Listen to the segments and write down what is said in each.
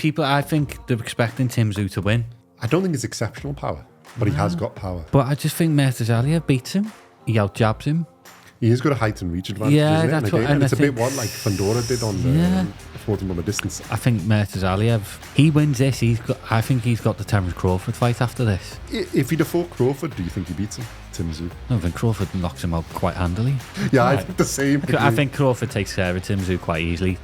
I think they're expecting Tszyu to win. I don't think it's exceptional power, but he has got power. But I just think Murtazaliev beats him. He out-jabs him. He has got a height and reach advantage, Yeah, isn't it? that's what- And and it's I a bit think- what like Fandora did on the 40-meter distance. I think Murtazaliev, he wins this. I think he's got the Terence Crawford fight after this. If he'd have fought Crawford, do you think he beats him? Tszyu? I think Crawford knocks him out quite handily. Yeah, I think the same. I think Crawford takes care of Tszyu quite easily.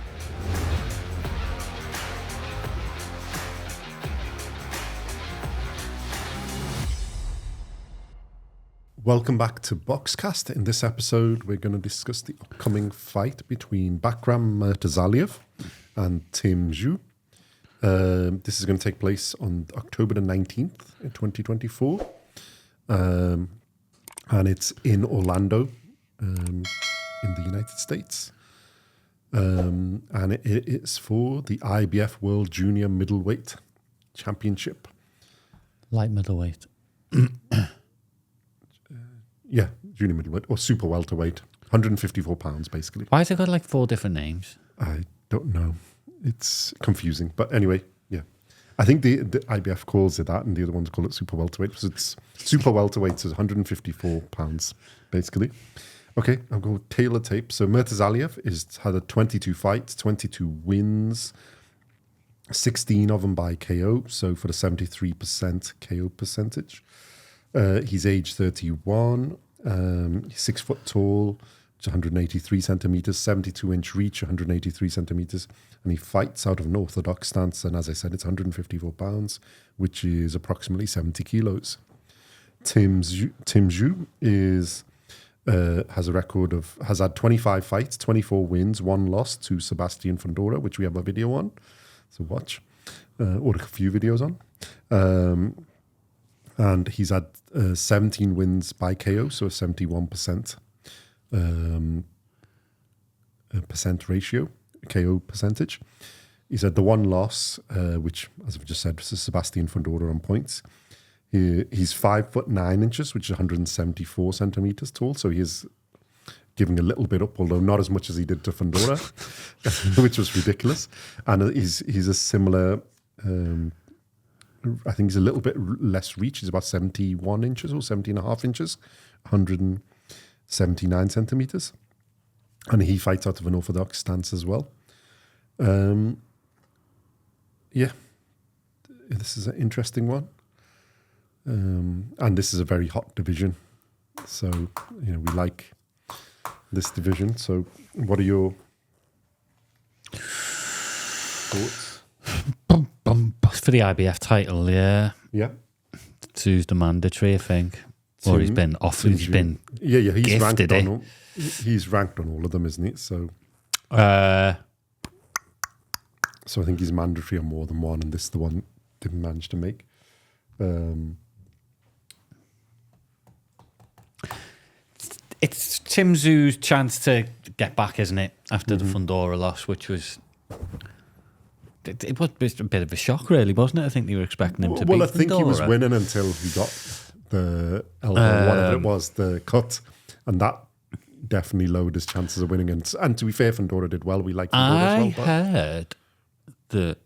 Welcome back to BoxCast. In this episode, we're going to discuss the upcoming fight between Bakhram Murtazaliev and Tszyu. This is going to take place on October the 19th in 2024. And it's in Orlando in the United States. And it's for the IBF World Junior Middleweight Championship. Light middleweight. Yeah, junior middleweight or super welterweight. 154 pounds, basically. Why has it got like 4 different names? I don't know. It's confusing. But anyway, yeah. I think the IBF calls it that and the other ones call it super welterweight because it's super welterweight is 154 pounds, basically. Okay, I'll go tailor tape. So Murtazaliev has had 22 fights, 22 wins, 16 of them by KO. So for the 73% KO percentage. He's age 31. He's 6 foot tall, 183 centimeters, 72-inch reach, 183 centimeters, and he fights out of an orthodox stance. And as I said, it's 154 pounds, which is approximately 70 kilos. Tszyu has a record of has had 25 fights, 24 wins, 1 loss to Sebastian Fandora, which we have a video on. So watch or a few videos on. And he's had 17 wins by KO, so a 71% percent ratio, KO percentage. He's had the 1 loss, which, as I've just said, was Sebastian Fandora on points. He's 5'9", which is 174 centimeters tall, so he is giving a little bit up, although not as much as he did to Fandora, which was ridiculous. And he's a similar... I think he's a little bit less reach. He's about 71 inches or 70 and a half inches, 179 centimeters. And he fights out of an orthodox stance as well. Yeah, this is an interesting one. And this is a very hot division. So, we like this division. So what are your thoughts? For the IBF title, yeah. Yeah. Tszyu's the mandatory, I think. Or he's been offered, he's been he's ranked gifted it. He's ranked on all of them, isn't he? So so I think he's mandatory on more than one, and this is the one didn't manage to make. It's Tszyu's chance to get back, isn't it? After the Fandora loss, which was... It was a bit of a shock, really, wasn't it? I think they were expecting him to beat Fandora. Well, I think he was winning until he got the elbow, whatever it was, the cut, and that definitely lowered his chances of winning. And to be fair, Fandora did well. We liked Fandora as well. I heard that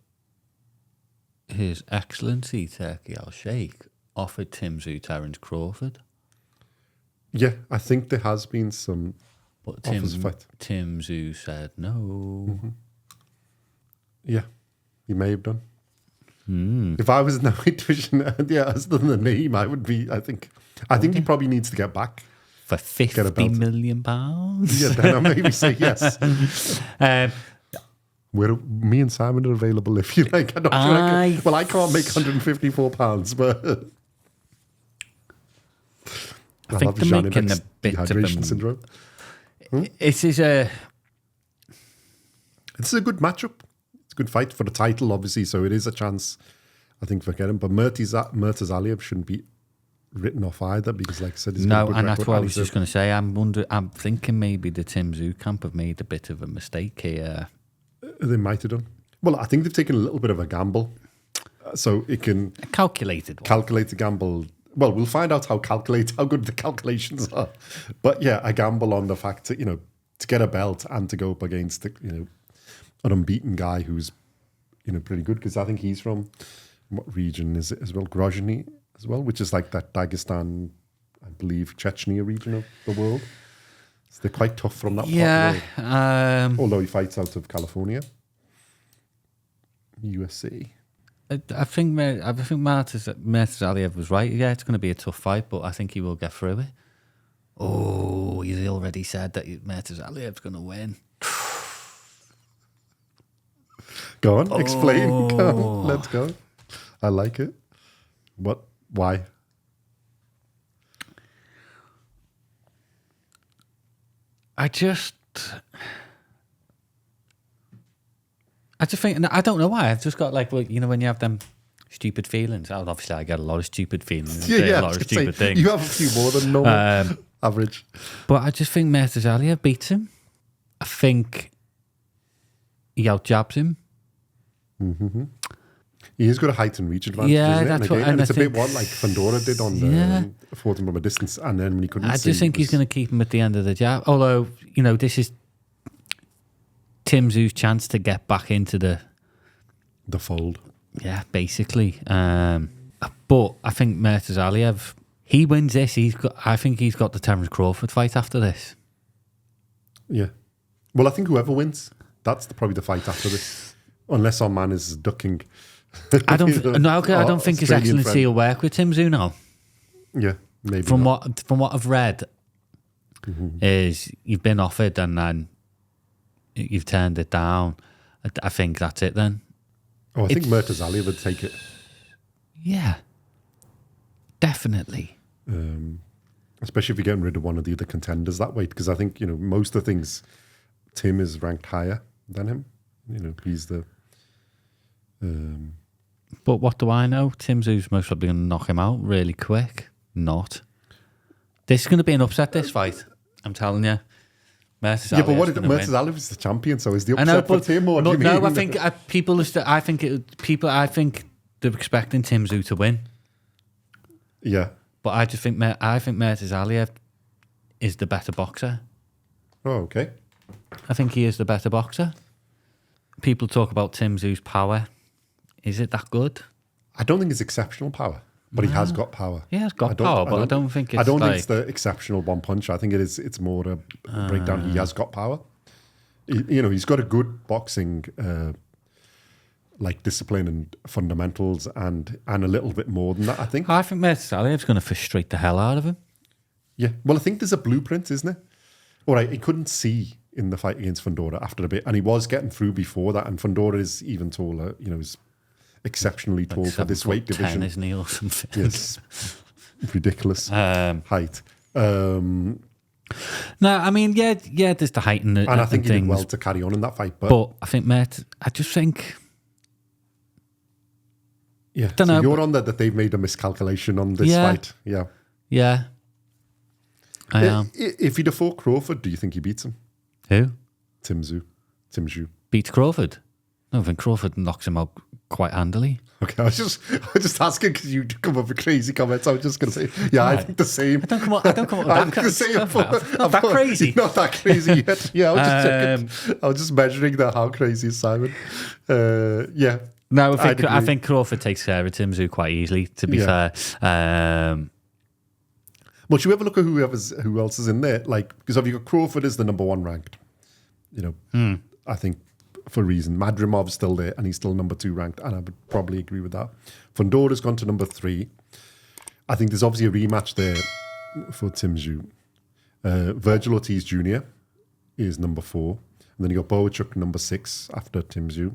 His Excellency Turkey Al-Sheikh offered Tszyu Terence Crawford. Yeah, I think there has been some But offers of fight. Tszyu said no. Yeah, he may have done. If I was in the weight division, other than the name, I would be. I think he probably needs to get back For £50 million. Yeah, then I maybe say yes. Me and Simon are available if you like. I can't make £154, but I think they're making a bit of dehydration syndrome. This is a good matchup. It's a good fight for the title, obviously, so it is a chance, I think, for getting. But Murtazaliev shouldn't be written off either because, like I said, he's got a good and record. that's what I was just going to say. I'm thinking maybe the Tszyu camp have made a bit of a mistake here. They might have done. Well, I think they've taken a little bit of a gamble, so it can A calculated one. calculate the gamble. Well, we'll find out how good the calculations are. But yeah, a gamble on the fact that to get a belt and to go up against an unbeaten guy who's pretty good because I think he's from what region is it as well? Grozny as well, which is like that Dagestan, I believe, Chechnya region of the world. So they're quite tough from that part of the world. Although he fights out of California, USA. I think Murtazaliev was right. Yeah, it's going to be a tough fight, but I think he will get through it. Oh, he's already said that Murtazaliev's going to win. Go on, explain. Go on, let's go. I like it. What? Why? I just think, I don't know why. I've just got like, well, when you have them stupid feelings. Obviously, I get a lot of stupid feelings. A lot of stupid things. You have a few more than normal average. But I just think Murtazaliev beats him. I think he out-jabs him. Mm-hmm. He has got a height and reach advantage, yeah, isn't it? That's and it's a bit what like Fundora did on the fought him from a distance, and then when he couldn't. I just think he's going to keep him at the end of the jab. Although this is Tszyu's chance to get back into the fold. Yeah, basically. But I think Murtazaliev, he wins this. I think he's got the Terence Crawford fight after this. Yeah. Well, I think whoever wins, that's probably the fight after this, unless our man is ducking. I don't think His Excellency will work with Tszyu now. Yeah, maybe. From what I've read, is you've been offered and then you've turned it down. I think that's it then. Oh, I think Murtazaliev would take it. Yeah, definitely. Especially if you're getting rid of one of the other contenders that way, because I think most of the things, Tim is ranked higher than him. He's the. But what do I know? Tszyu's most probably going to knock him out really quick. Not. This is going to be an upset. This fight, I'm telling you. Yeah, but Murtazaliev is the champion, so is the upset for Tim or do you mean? No, I think I think they're expecting Tszyu to win. Yeah, but I think Murtazaliev is the better boxer. Oh, okay. I think he is the better boxer. People talk about Tszyu's power. Is it that good? I don't think it's exceptional power, but he has got power. He has got power, but I don't think it's. I don't think it's the exceptional one punch. I think it is. It's more a breakdown. He has got power. He's got a good boxing, like discipline and fundamentals, and a little bit more than that. I think Murtazaliev's going to frustrate the hell out of him. Yeah, well, I think there's a blueprint, isn't it? All right, he couldn't see in the fight against Fundora after a bit, and he was getting through before that. And Fundora is even taller. Is exceptionally tall for this weight division, isn't he, or something? Yes, ridiculous height. No, I mean, yeah, there's the height and I think he did well to carry on in that fight. But I think I just think. Yeah, so you're on that they've made a miscalculation on this fight. Yeah. Yeah. I am. If he'd have fought Crawford, do you think he beats him? Who? Tszyu. Beats Crawford? No, I think Crawford knocks him out quite handily. Okay, I was just asking because you come up with crazy comments. I was just going to say, yeah, right. I think the same. I don't come up with that not that crazy. Not that crazy yet. Yeah, I was just checking. I was just measuring how crazy is Simon. Yeah. No, I think Crawford takes care of Tszyu quite easily, to be fair. Well, should we have a look at who else is in there? Like, because you've got Crawford as the number one ranked. I think for a reason. Madrimov's still there, and he's still number 2 ranked, and I would probably agree with that. Fundora's gone to number 3. I think there's obviously a rematch there for Tszyu. Virgil Ortiz Jr. is number 4, and then you got Boachuk number 6 after Tszyu.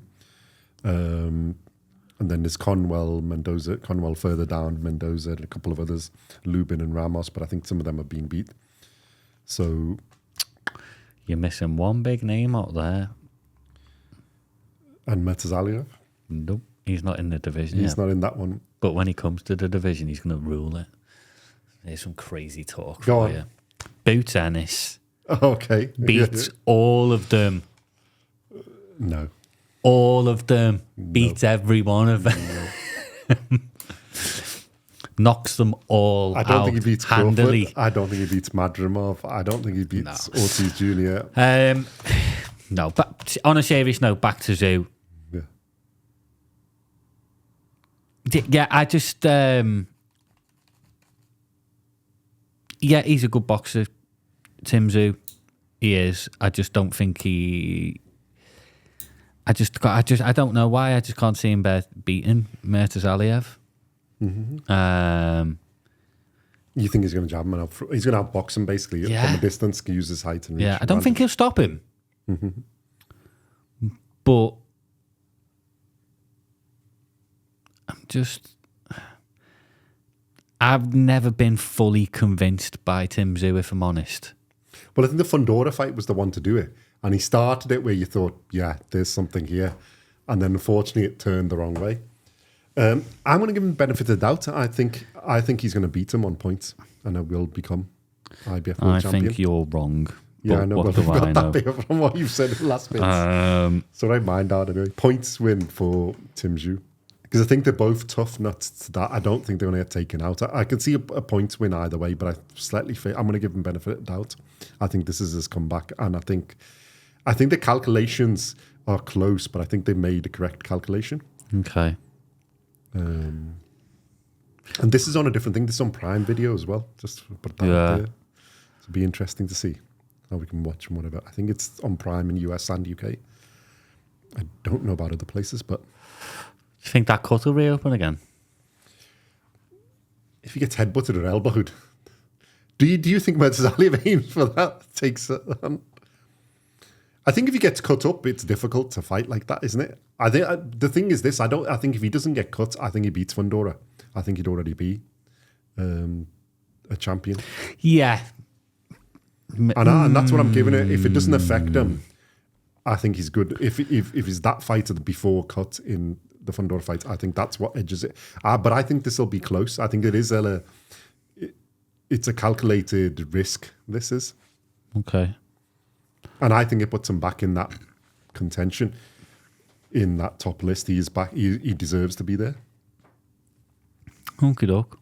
And then there's Conwell further down, Mendoza, and a couple of others, Lubin and Ramos, but I think some of them have been beat. So you're missing one big name out there. And Murtazaliev? Nope, he's not in the division. He's not in that one. But when he comes to the division, he's going to rule it. There's some crazy talk Go for on. you. Boots Ennis. Okay. Beats all of them. No. All of them. Beats every one of them. No. Knocks them all out. I don't think he beats handily. Crawford. I don't think he beats Madrimov. I don't think he beats Ortiz Jr. No, but on a serious note, back to Tszyu. Yeah. Yeah, I just... yeah, he's a good boxer, Tszyu. He is. I just don't think he... I don't know why. I just can't see him beating Murtazaliev. Mm-hmm. You think he's going to jab him out? He's going to outbox him basically from a distance, use his height and reach. Yeah, I don't think he'll stop him. Mm-hmm. But I've never been fully convinced by Tszyu, if I'm honest. Well, I think the Fundora fight was the one to do it. And he started it where you thought, yeah, there's something here. And then unfortunately it turned the wrong way. I'm going to give him the benefit of the doubt. I think he's going to beat him on points and it will become IBF world champion. I think you're wrong. Yeah, I know. But we've got that bit from what you've said in the last bit. So I mind out anyway. Points win for Tszyu. Because I think they're both tough nuts to that. I don't think they're going to get taken out. I can see a points win either way, but I'm going to give him benefit of doubt. I think this is his comeback. And I think the calculations are close, but I think they made the correct calculation. Okay. And this is on a different thing. This is on Prime Video as well. Just put that out there. It'll be interesting to see how we can watch and whatever. I think it's on Prime in US and UK. I don't know about other places, but... Do you think that cut will reopen again? If he gets headbutted or elbowed. Do you think Murtazaliev aims for that? Takes it on? I think if he gets cut up, it's difficult to fight like that, isn't it? I think the thing is this. I think if he doesn't get cut, I think he beats Fundora. I think he'd already be a champion. Yeah. And that's what I'm giving it. If it doesn't affect him, I think he's good. If he's that fighter before cut in the Fundora fight, I think that's what edges it. But I think this will be close. I think it is it's a calculated risk, this is. Okay. And I think it puts him back in that contention, in that top list. He is back. He deserves to be there. Okie doke.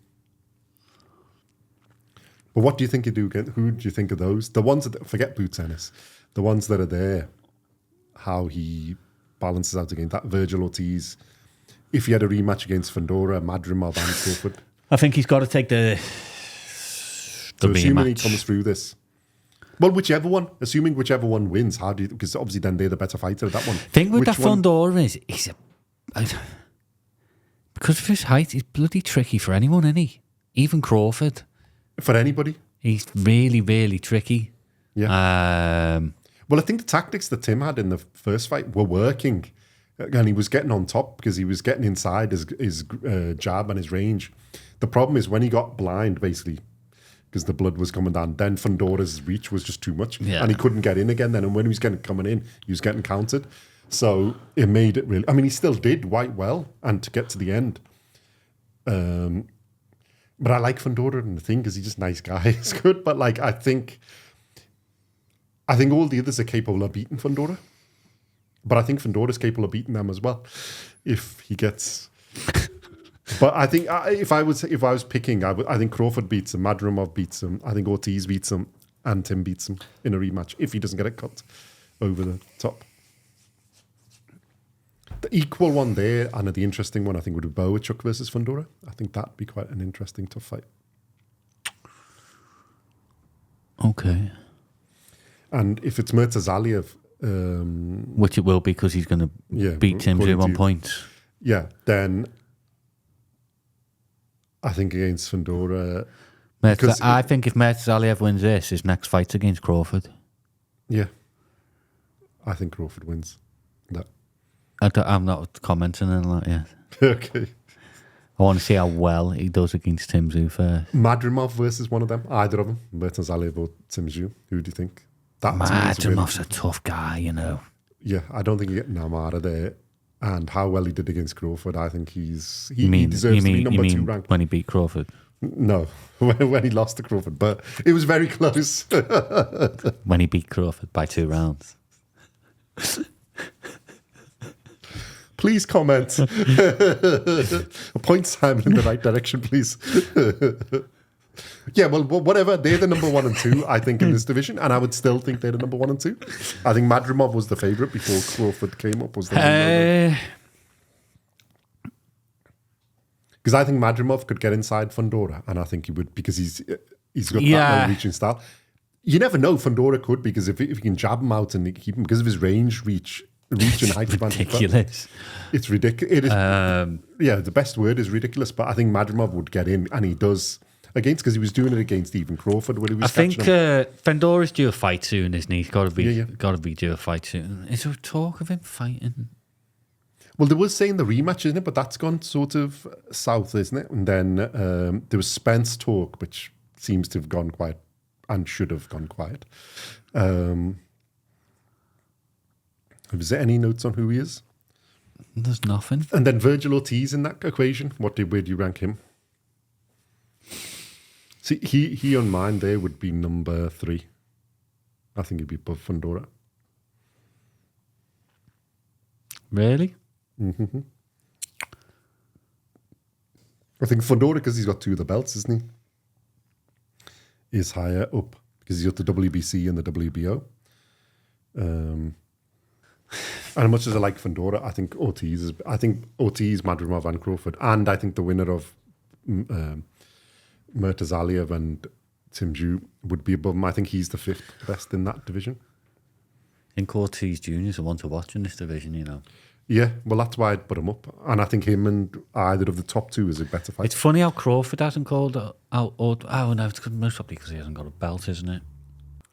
But what do you think you do again? Who do you think of those? The ones that, forget boot tennis, the ones that are there, how he balances out against that Virgil Ortiz. If he had a rematch against Fundora, Madrimov and Crawford. I think he's got to take the assuming rematch. he comes through this. Well, assuming whichever one wins, how do you, because obviously then they're the better fighter at that one. Thing with that Fundora is, because of his height, he's bloody tricky for anyone, isn't he? Even Crawford. For anybody. He's really, really tricky. Yeah. Well, I think the tactics that Tim had in the first fight were working. And he was getting on top because he was getting inside his jab and his range. The problem is when he got blind, basically, because the blood was coming down, then Fundora's reach was just too much. Yeah. And he couldn't get in again then. And when he was coming in, he was getting countered. So it made it really... I mean, he still did quite well and to get to the end. But I like Fundora and the thing because he's just a nice guy. It's good. But like, I think all the others are capable of beating Fundora. But I think Fundora's capable of beating them as well. If he gets... But I think if I was picking, I think Crawford beats him, Madrimov beats him, I think Ortiz beats him, and Tim beats him in a rematch if he doesn't get it cut over the top. The equal one there, and the interesting one, I think, would be Boachuk versus Fundora. I think that'd be quite an interesting, tough fight. Okay. And if it's Murtazaliev... which it will be because he's going to beat Tszyu on points. Yeah, then... I think against Fundora... I think if Murtazaliev wins this, his next fight's against Crawford. Yeah. I think Crawford wins that. I'm not commenting on that yet. Okay. I want to see how well he does against Tszyu first. Madrimov versus one of them. Either of them. Murtazaliev or Tszyu. Who do you think? Madrimov's a tough guy, you know. Yeah, I don't think you get Namara there. And how well he did against Crawford, I think he deserves to be number 2 ranked. When he beat Crawford? No, when he lost to Crawford, but it was very close. When he beat Crawford by 2 rounds. Please comment. Point Simon in the right direction, please. Yeah, well, whatever. They're the number 1 and 2, I think, in this division, and I would still think they're the number 1 and 2. I think Madrimov was the favourite before Crawford came up. Was the Because I think Madrimov could get inside Fundora, and I think he would because he's got that well-reaching style. You never know. Fundora could, because if you can jab him out and keep him, because of his reach and height advantage. Ridiculous. It's ridiculous. It is, the best word is ridiculous, but I think Madrimov would get in, and he does against, because he was doing it against Stephen Crawford when he was I think Fundora's due a fight soon, isn't he? He's got to be due a fight soon. Is there talk of him fighting? Well, there was saying the rematch, isn't it? But that's gone sort of south, isn't it? And then there was Spence talk, which seems to have gone quiet and should have gone quiet. Is there any notes on who he is? There's nothing. And then Virgil Ortiz in that equation. Where do you rank him? See, he on mine there would be number 3. I think he'd be above Fundora. Really? Mm-hmm. I think Fundora, because he's got 2 of the belts, isn't he? Is higher up because he's got the WBC and the WBO. And as much as I like Fundora, I think Ortiz, Madrimov, and Crawford, and I think the winner of Murtazaliev and Tszyu would be above him. I think he's the 5th best in that division. I think Ortiz Jr. is the one to watch in this division, you know. Yeah, well, that's why I'd put him up. And I think him and either of the top 2 is a better fight. It's funny how Crawford hasn't called out. No, it's most probably because he hasn't got a belt, isn't it?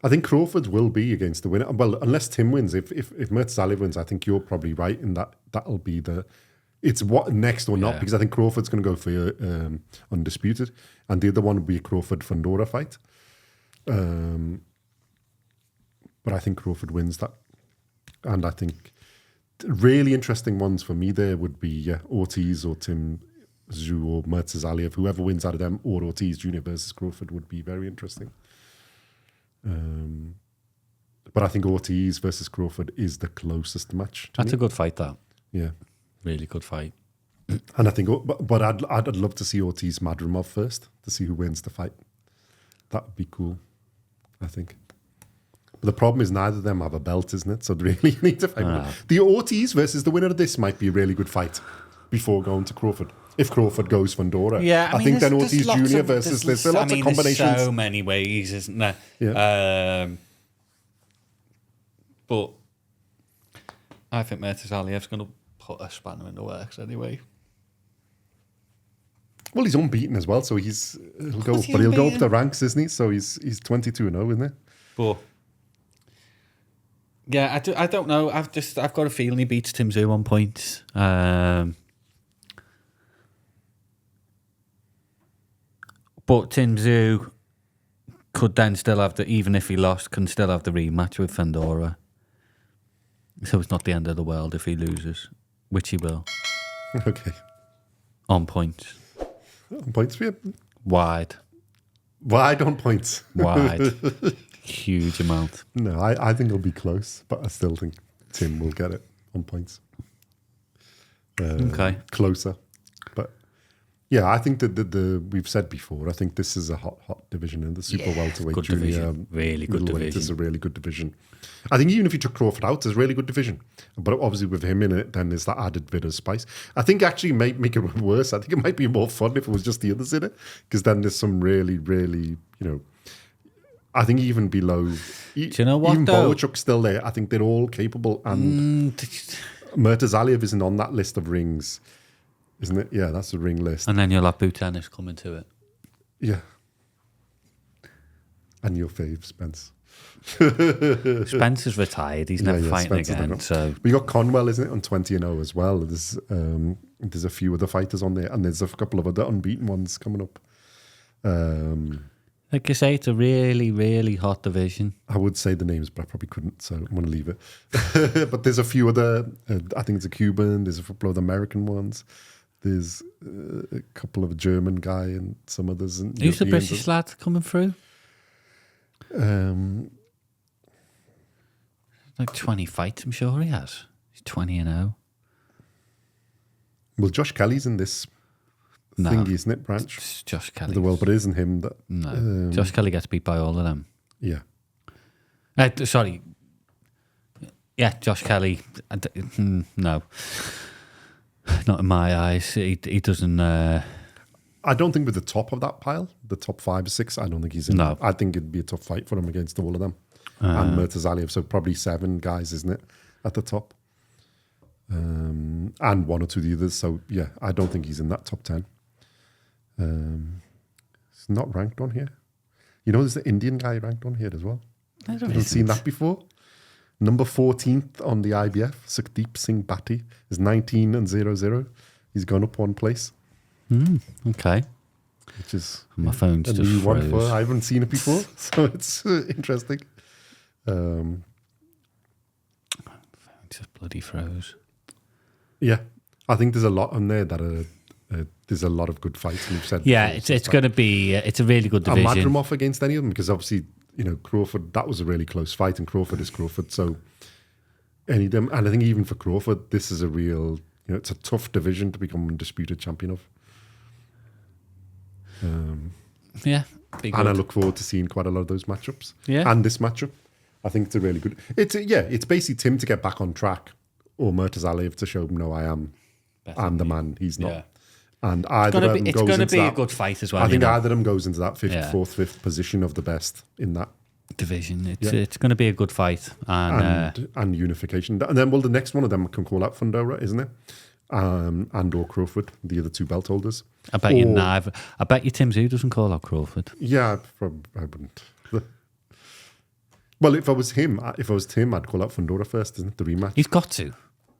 I think Crawford will be against the winner. Well, unless Tim wins. If Murtazaliev wins, I think you're probably right in that'll be the... It's what next or not, because I think Crawford's going to go for undisputed, and the other one would be a Crawford-Fundora fight. But I think Crawford wins that. And I think really interesting ones for me there would be Ortiz or Tszyu or Murtazaliev. Whoever wins out of them, or Ortiz Jr. versus Crawford, would be very interesting. But I think Ortiz versus Crawford is the closest match to That's me. a good fight, that. Yeah. Really good fight. And I think, but I'd love to see Ortiz Madrimov first to see who wins the fight. That would be cool, I think. But the problem is neither of them have a belt, isn't it? So they really need to fight one. The Ortiz versus the winner of this might be a really good fight before going to Crawford. If Crawford goes Fundora. Yeah, I think then Ortiz Jr. versus... There's lots of combinations. There's so many ways, isn't there? Yeah. But I think Murtazaliev's going to put a spanner in the works anyway. Well, he's unbeaten as well, so he'll go up the ranks, isn't he? So he's 22-0, isn't he? But yeah, I don't know. I've got a feeling he beats Tszyu on points. But Tszyu could then still have even if he lost, can still have the rematch with Fundora. So it's not the end of the world if he loses, which he will. Okay. On points. On points for you? Wide on points. Wide. Huge amount. No, I think it'll be close, but I still think Tim will get it on points. Okay. Closer. But yeah, I think that we've said before, I think this is a hot division in the super welterweight good junior. division. Really good division. This is a really good division. I think even if you took Crawford out, it's a really good division. But obviously with him in it, then there's that added bit of spice. I think actually might make it worse. I think it might be more fun if it was just the others in it, because then there's some really, really, I think even below... Do you know what, even though? Bohachuk's still there. I think they're all capable, and Murtazaliev isn't on that list of rings, isn't it? Yeah, that's the ring list. And then you'll have Bhutanist coming to it. Yeah. And your fave, Spence. Spencer's retired. He's never fighting again. So we got Conwell, isn't it, on 20-0 as well. There's a few other fighters on there, and there's a couple of other unbeaten ones coming up. Like I say, it's a really, really hot division. I would say the names, but I probably couldn't, so I'm going to leave it. But there's a few other, I think it's a Cuban, there's a couple of American ones, there's a couple of a German guy and some others. And who's the British lad coming through? Like 20 fights, I'm sure he has. He's 20-0. Well, Josh Kelly's in this thingy, isn't it, branch? It's Josh Kelly. The world, but it isn't him. No. Josh Kelly gets beat by all of them. Yeah. Sorry. Yeah, Josh Kelly. No. Not in my eyes. He doesn't... I don't think with the top of that pile, the top 5 or 6, I don't think he's in. No. I think it'd be a tough fight for him against all of them. And Murtazaliev, so probably 7 guys, isn't it, at the top? And 1 or 2 of the others. So, yeah, I don't think he's in that top 10. He's not ranked on here. You know, there's the Indian guy ranked on here as well. I don't Haven't seen that before. Number 14th on the IBF, Sukhdeep Singh Bhatti, is 19-0-0. He's gone up 1 place. Okay. Which is My phone's a just new one froze. for I haven't seen it before, so it's interesting. Just bloody froze. Yeah, I think there's a lot on there that are there's a lot of good fights. And we've said Yeah, before, it's going to be. It's a really good division. And Bakhram against any of them, because obviously, you know, Crawford, that was a really close fight, and Crawford is Crawford. So any of them, and I think even for Crawford, this is a real, you know, it's a tough division to become undisputed champion of. Yeah, be And I good. look forward to seeing quite a lot of those matchups. Yeah. And this matchup, I think it's a really good. It's basically Tim to get back on track, or Murtazaliev to show him, no, I'm the man. He's not. Yeah. And either of them It's goes going to into be that. a good fight as well. I think you know, either of them goes into that fifth, Yeah. fourth, fifth position of the best in that, division. Yeah. It's going to be a good fight, and unification. And then, well, the next one of them can call out Fundora, isn't it? And or Crawford, the other 2 belt holders. I bet you neither. I bet you Tszyu doesn't call out Crawford. Yeah, I wouldn't. Well, if I was him, I'd call out Fundora first, isn't it? The rematch. He's got to.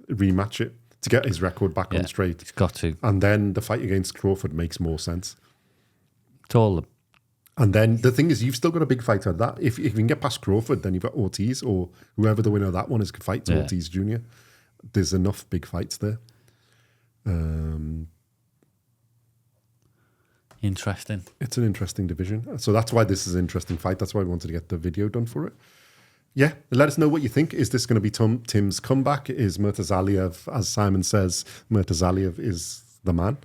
Rematch it to get his record back on straight. He's got to. And then the fight against Crawford makes more sense. It's all them. And then the thing is, you've still got a big fight at that. If you can get past Crawford, then you've got Ortiz, or whoever the winner of that one is, could fight to Ortiz Jr. There's enough big fights there. Interesting. It's an interesting division. So that's why this is an interesting fight. That's why we wanted to get the video done for it. Yeah, let us know what you think. Is this going to be Tim's comeback? Is Murtazaliev, as Simon says, Murtazaliev is the man?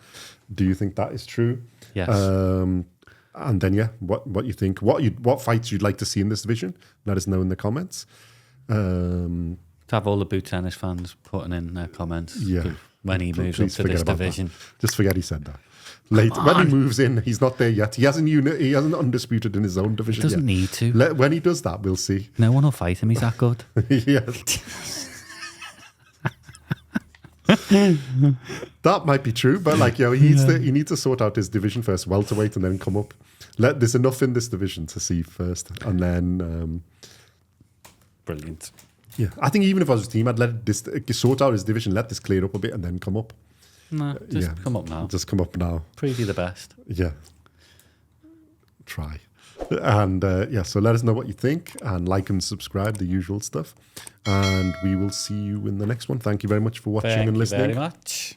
Do you think that is true? Yes. And then, yeah, what you think? What fights you'd like to see in this division? Let us know in the comments. To have all the boot tennis fans putting in their comments. Yeah. When he moves up Please to forget this about division. that. Just forget he said that. Late when he moves in, he's not there yet. He hasn't undisputed in his own division. He doesn't yet. need to. When he does that, we'll see. No one will fight him. He's that good. Yeah. That might be true, but like, you know, he needs to sort out his division first, welterweight, and then come up. There's enough in this division to see first, and then Brilliant. yeah, I think even if I was a team, I'd let this sort out his division, let this clear up a bit, and then come up. No, just come up now. Just come up now. Preview the best. Yeah. Try. And yeah, so let us know what you think, and like and subscribe, the usual stuff. And we will see you in the next one. Thank you very much for watching and listening. Thank you very much.